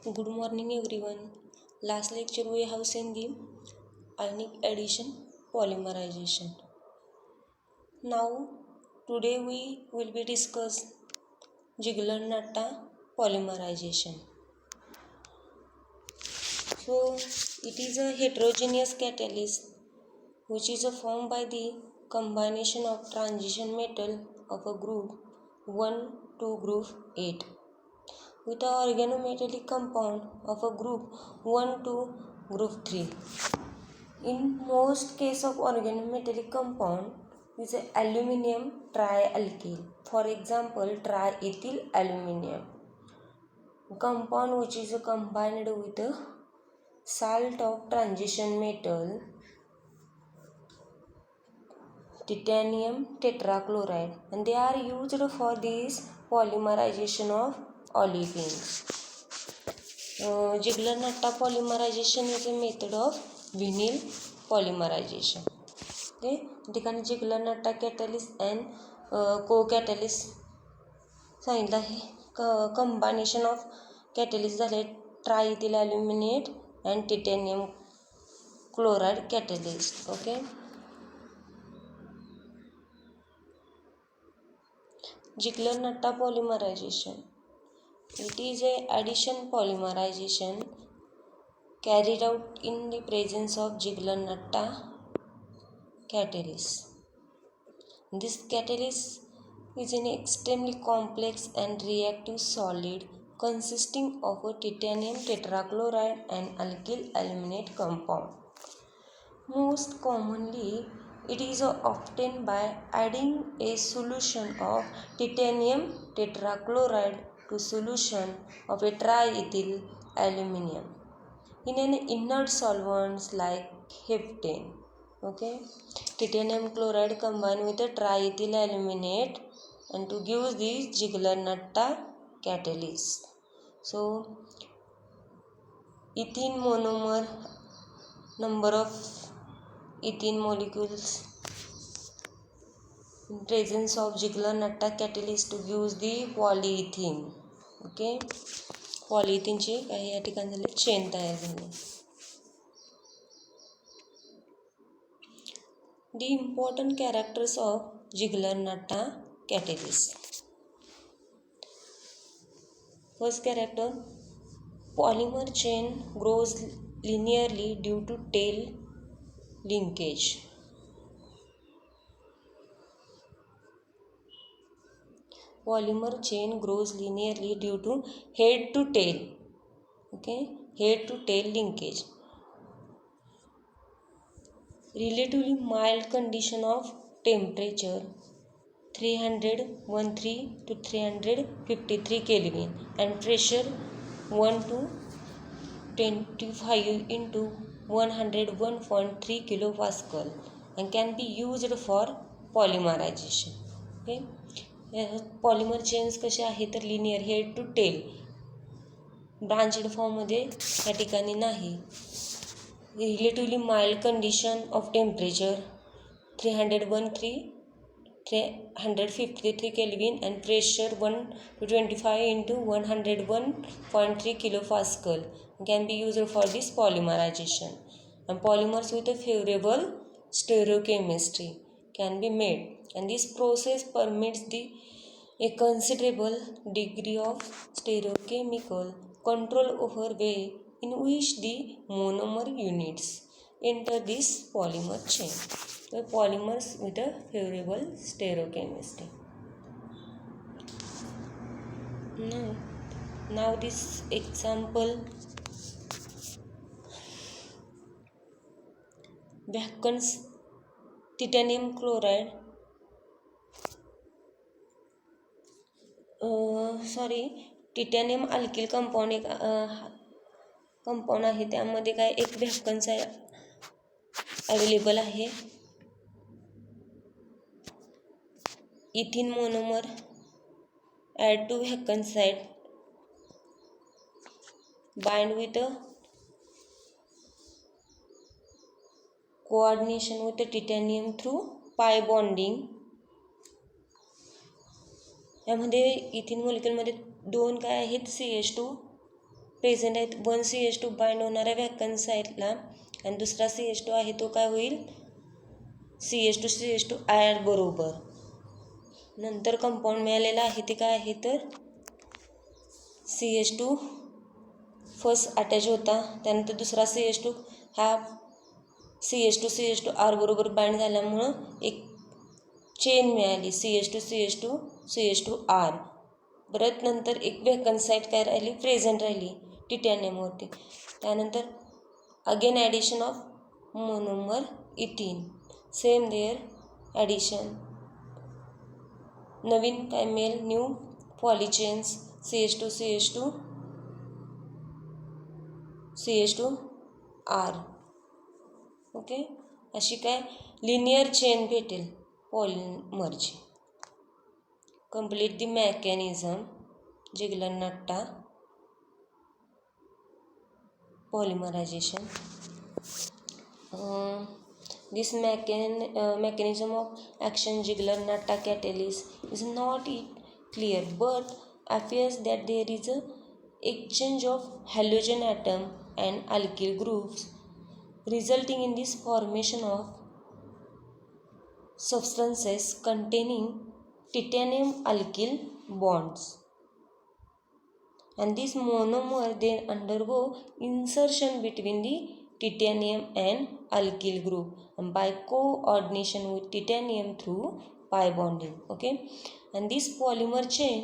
Good morning everyone. Last lecture we have seen the ionic addition polymerization. Now today we will be discuss Ziegler-Natta polymerization. So it is a heterogeneous catalyst which is formed by the combination of transition metal of a group 1 to group 8 with an organometallic compound of a group 1 to group 3. In most case of organometallic compound is a aluminium trialkyl. For example, triethyl aluminium compound which is combined with a salt of transition metal titanium tetrachloride, and they are used for this polymerization of olefins. Ziegler-Natta polymerization is a method of vinyl polymerization. Okay, ठिकाणी Ziegler-Natta catalyst and co-catalyst सांगितलं आहे. Combination of catalyst झाले triethyl aluminate and titanium chloride catalyst. Okay, Ziegler-Natta polymerization. It is a addition polymerization carried out in the presence of Ziegler-Natta catalyst. This catalyst is an extremely complex and reactive solid consisting of a titanium tetrachloride and alkyl aluminate compound. Most commonly, it is obtained by adding a solution of titanium tetrachloride to solution of a triethyl aluminum in an inert solvents like heptane. Okay, titanium chloride combined with a triethyl aluminate and to give the Ziegler-Natta catalyst. So, ethene monomer, number of ethene molecules in presence of Ziegler-Natta catalyst to give the polyethene. Okay, पॉलिथिनचे काही या ठिकाणी झाले chain तयार झाले. The important characters of Ziegler-Natta catalyst. First character, polymer chain grows linearly due to tail linkage. Polymer chain grows linearly due to head to tail. Okay, head to tail linkage. Relatively mild condition of temperature 313 to 353 Kelvin and pressure 1 to 25 into 101.3 kilopascal and can be used for polymerization. Okay, polymer chains कसे आहे तर linear head to tail branched फॉर्ममध्ये या ठिकाणी नाही. Relatively mild condition of temperature 353 Kelvin and pressure 1 to 25 into 101.3 kilopascal can be used for this polymerization. And polymers with a favorable stereochemistry can be made, and this process permits a considerable degree of stereochemical control over way in which the monomer units enter this polymer chain. So polymers with a favorable stereochemistry. Now this example, Vacant's titanium chloride titanium alkyl compound एक compound आहे. त्यामध्ये काय एक vacancy available आहे. Ethene monomer add to vacancy side bind with coordination with titanium through pi bonding. यामध्ये ethene मॉलिक्युलमध्ये दोन काय आहेत CH2 प्रेझेंट आहेत, 1 CH2 बाइंड होणाऱ्या व्हॅकन्ट साईडला आणि दुसरा CH2 आहे तो काय होईल, CH2 ॲड बरोबर. नंतर कंपाऊंड मिळालेला आहे ते काय आहे तर CH2 फर्स्ट अटॅच होता, त्यानंतर दुसरा CH2 हा CH2 R बरोबर बाइंड झाल्यामुळं एक चेन मिळाली CH2 R. परत नंतर एक व्हॅकन्ट साईट काय राहिली, प्रेझेंट राहिली टिटॅनियमवरती. त्यानंतर again addition of monomer ethene, same there addition, नवीन काय मिळेल, न्यू पॉलीचेन्स CH2 R. ओके, अशी काय लिनियर चेन भेटेल पॉलिमरची. Complete the mechanism Ziegler Natta polymerization. This mechanism of action Ziegler-Natta catalyst is not clear, but appears that there is a exchange of halogen atom and alkyl groups, resulting in this formation of substances containing titanium alkyl bonds. And this monomer then undergo insertion between the titanium and alkyl group and by coordination with titanium through pi bonding. Okay, and this polymer chain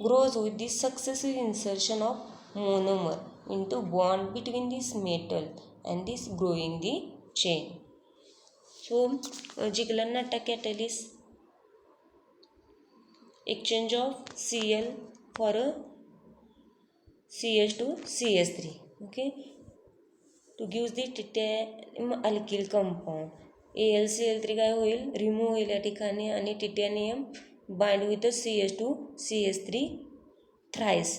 grows with the successive insertion of monomer into bond between this metal and this growing the chain. So Ziegler-Natta catalyst, exchange of Cl for a CH2CH3, okay, to give the titanium alkyl compound. AlCl3 काय होईल, remove होईल या ठिकाणी आणि titanium bind with CH2CH3 thrice.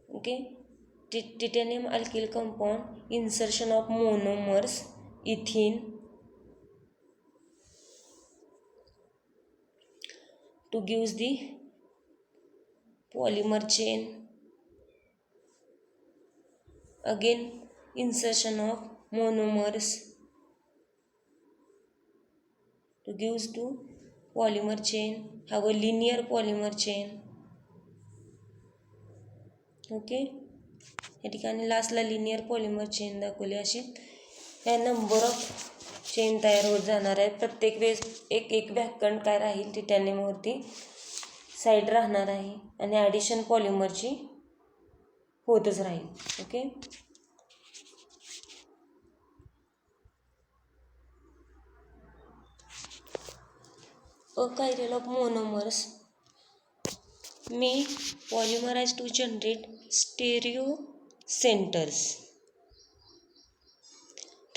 Okay, titanium alkyl compound, insertion of monomers ethene to gives the polymer chain, again insertion of monomers to gives to polymer chain, have a linear polymer chain. Okay, या ठिकाणी लास्टला linear polymer chain दाखवली. अशी या number of chain तयार होत जाणार आहेत. प्रत्येक वेळेस एक एक व्हॅकंट काय राहील टिटॅनियमवरती साईड राहणार आहे आणि ॲडिशन पॉलिमरची होतच राहील. Okay, a chiral of monomers may polymerize to generate stereo centers.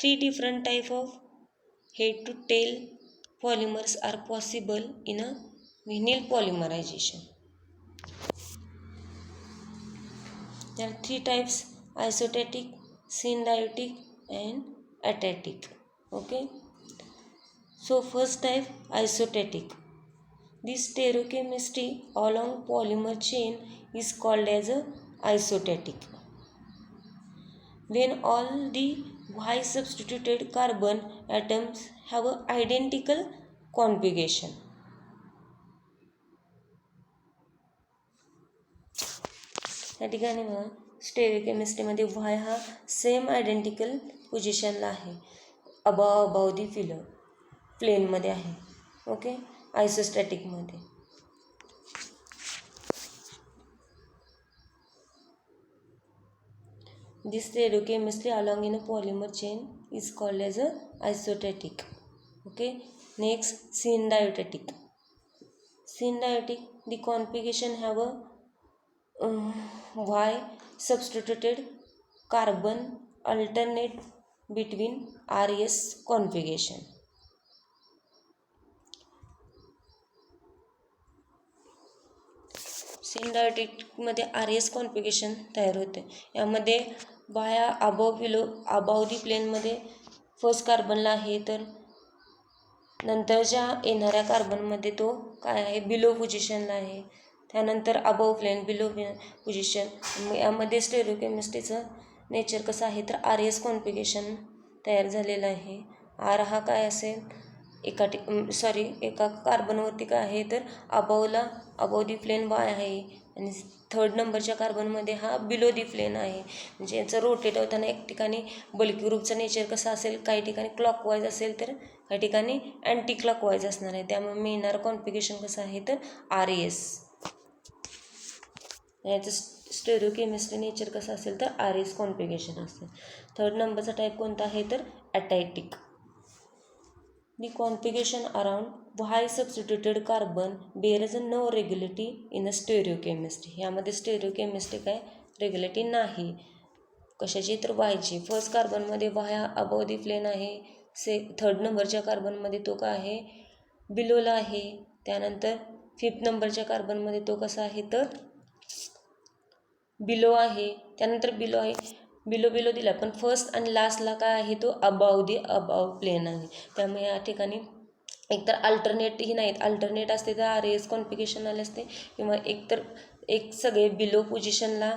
3 different type of head to tail polymers are possible in a vinyl polymerization. There are 3 types: isostatic, symbiotic and atatic. Okay, so first type, isostatic. This stereochemistry along polymer chain is called as a isostatic. When all the Y substituted carbon atoms have a identical configuration. या ठिकाणी स्टेरिओकेमिस्ट्रीमध्ये Y हा same identical पोझिशनला आहे, above दी प्लेनमध्ये आहे. Okay, आयसोस्टॅटिकमध्ये. This stereochemistry along in a polymer chain is called as a isostatic. Okay, next, symbiotic. Symbiotic, the configuration have a Y substituted carbon alternate between RS configuration. सिम्बायोटिकमध्ये RS configuration तयार होते. यामध्ये via above दी प्लेनमध्ये first कार्बनला आहे, तर नंतरच्या येणाऱ्या कार्बनमध्ये तो काय आहे, बिलो पोझिशनला आहे. त्यानंतर अबव प्लेन बिलो पोझिशन, यामध्ये स्टेरिओकेमिस्ट्रीचं नेचर कसं आहे तर RS कॉन्फिगरेशन तयार झालेलं आहे. R हा काय असेल, एका कार्बनवरती काय आहे तर अबव दी प्लेन Y आहे आणि 3rd नंबरच्या कार्बनमध्ये हा बिलो दी प्लेन आहे. म्हणजे याचं रोटेट होताना एक ठिकाणी बल्की ग्रुपचं नेचर कसं असेल, काही ठिकाणी क्लॉकवाईज असेल तर काही ठिकाणी अँटी क्लॉकवाईज असणार आहे. त्यामुळे मिळणारं कॉन्फिगरेशन कसं आहे तर RS. याचं स्टेरिओकेमिस्ट्री नेचर कसं असेल तर RS कॉन्फिगरेशन असेल. 3rd नंबरचा टाईप कोणता आहे तर ॲटायटिक. The configuration around Y substituted carbon bears no regularity in a stereochemistry. यामध्ये स्टेरिओकेमिस्ट्री काय रेग्युलेटी नाही. कशाची तर वायची. फर्स्ट कार्बनमध्ये Y हा अबव दी प्लेन आहे. 3rd नंबरच्या कार्बनमध्ये तो काय आहे बिलोला आहे. त्यानंतर 5th नंबरच्या कार्बनमध्ये तो कसा आहे तर बिलो आहे. त्यानंतर बिलो आहे, बिलो दिला, पण फर्स्ट आणि लास्टला काय आहे तो अबाव प्लेन आहे. त्यामुळे या ठिकाणी एकतर अल्टरनेटही नाहीत. अल्टरनेट असते तर RS कॉन्फिगरेशन आले असते, किंवा एक सगळे बिलो पोझिशनला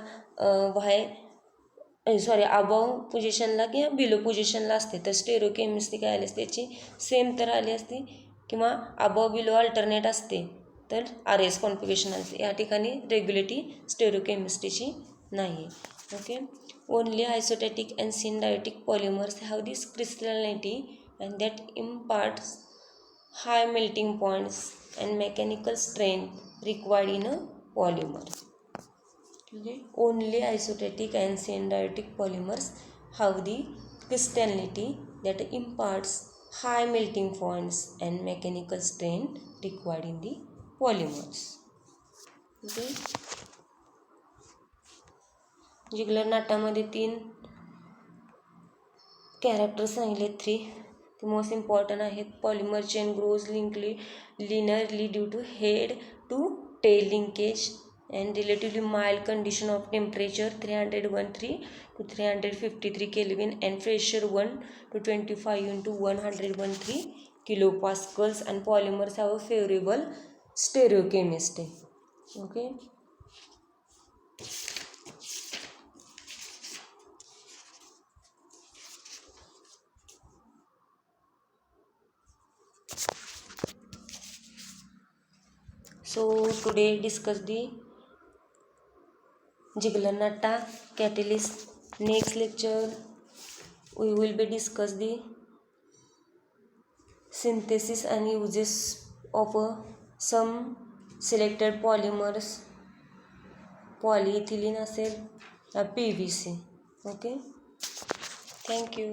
अबाव पोझिशनला किंवा बिलो पोझिशनला असते. तर स्टेरिओकेमिस्ट्री काय आली असते त्याची सेम तर आली असते, किंवा अबाव बिलो अल्टरनेट असते तर RS कॉन्फिगरेशन असते. या ठिकाणी रेग्युलेटी स्टेरिओकेमिस्ट्रीची नाही. Okay. Only isotactic and syndiotactic polymers have this crystallinity and that imparts high melting points and mechanical strength required in a polymer. ठीक आहे. Only isotactic and syndiotactic polymers have the crystallinity that imparts high melting points and mechanical strength required in the polymers. Okay. Ziegler नाटामध्ये 3 character सांगितले, 3 ते most important आहेत. Polymer chain grows linearly due to head to tail linkage and relatively mild condition of temperature 313 to 353 Kelvin and pressure 1 to 25 into 113 kilopascals, and polymers have a favorable stereochemistry. Okay. So today discuss the Ziegler-Natta catalyst. Next lecture we will be discuss the synthesis and uses of some selected polymers, polyethylene असेल, PVC. Okay. Thank you.